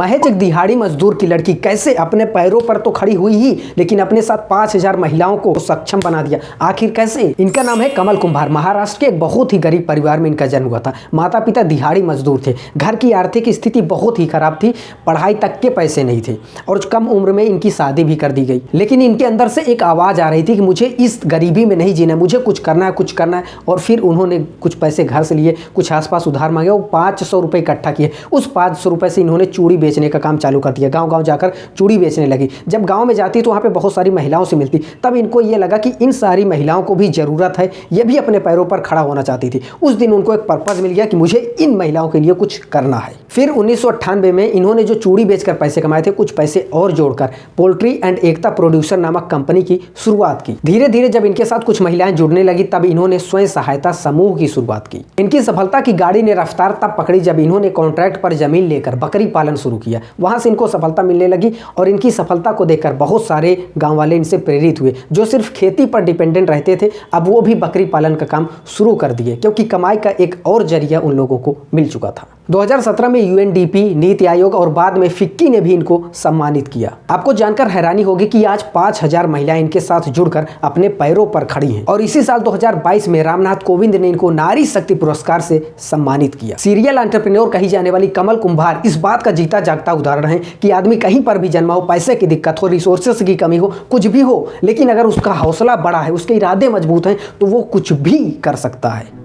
महज एक दिहाड़ी मजदूर की लड़की कैसे अपने पैरों पर तो खड़ी हुई ही, लेकिन अपने साथ 5000 महिलाओं को सक्षम बना दिया। आखिर कैसे? इनका नाम है कमल कुंभार। महाराष्ट्र के एक बहुत ही गरीब परिवार में इनका जन्म हुआ था। माता पिता दिहाड़ी मजदूर थे। घर की आर्थिक स्थिति बहुत ही खराब थी, पढ़ाई तक के पैसे नहीं थे और कम उम्र में इनकी शादी भी कर दी गई। लेकिन इनके अंदर से एक आवाज़ आ रही थी कि मुझे इस गरीबी में नहीं जीना, मुझे कुछ करना है, कुछ करना है। और फिर उन्होंने कुछ पैसे घर से लिए, कुछ आसपास उधार मांगे और 500 रुपये इकट्ठा किए। उस 500 रुपये से इन्होंने चूड़ी बेचने का काम चालू कर दिया। गांव-गांव जाकर चूड़ी बेचने लगी। जब गांव में जाती तो वहाँ पे बहुत सारी महिलाओं से मिलती। तब इनको ये लगा कि इन सारी महिलाओं को भी ज़रूरत है, ये भी अपने पैरों पर खड़ा होना चाहती थी। उस दिन उनको एक पर्पज़ मिल गया कि मुझे इन महिलाओं के लिए कुछ करना है। फिर 1998 में इन्होंने जो चूड़ी बेचकर पैसे कमाए थे, कुछ पैसे और जोड़कर पोल्ट्री एंड एकता प्रोड्यूसर नामक कंपनी की शुरुआत की। धीरे धीरे जब इनके साथ कुछ महिलाएं जुड़ने लगी, तब इन्होंने स्वयं सहायता समूह की शुरुआत की। इनकी सफलता की गाड़ी ने रफ्तार तब पकड़ी जब इन्होंने कॉन्ट्रैक्ट पर जमीन लेकर बकरी पालन शुरू किया। वहां से इनको सफलता मिलने लगी और इनकी सफलता को देखकर बहुत सारे गांव वाले इनसे प्रेरित हुए। जो सिर्फ खेती पर डिपेंडेंट रहते थे, अब वो भी बकरी पालन का काम शुरू कर दिए, क्योंकि कमाई का एक और जरिया उन लोगों को मिल चुका था। 2017 में यूएनडीपी, नीति आयोग और बाद में फिक्की ने भी इनको सम्मानित किया। आपको जानकर हैरानी होगी कि आज 5000 महिलाएं इनके साथ जुड़कर अपने पैरों पर खड़ी हैं। और इसी साल 2022 में रामनाथ कोविंद ने इनको नारी शक्ति पुरस्कार से सम्मानित किया। सीरियल एंटरप्रेन्योर कही जाने वाली कमल कुंभार इस बात का जीता जागता उदाहरण है कि आदमी कहीं पर भी जन्मा हो, पैसे की दिक्कत हो, रिसोर्सेस की कमी हो, कुछ भी हो, लेकिन अगर उसका हौसला बड़ा है, उसके इरादे मजबूत हैं, तो वो कुछ भी कर सकता है।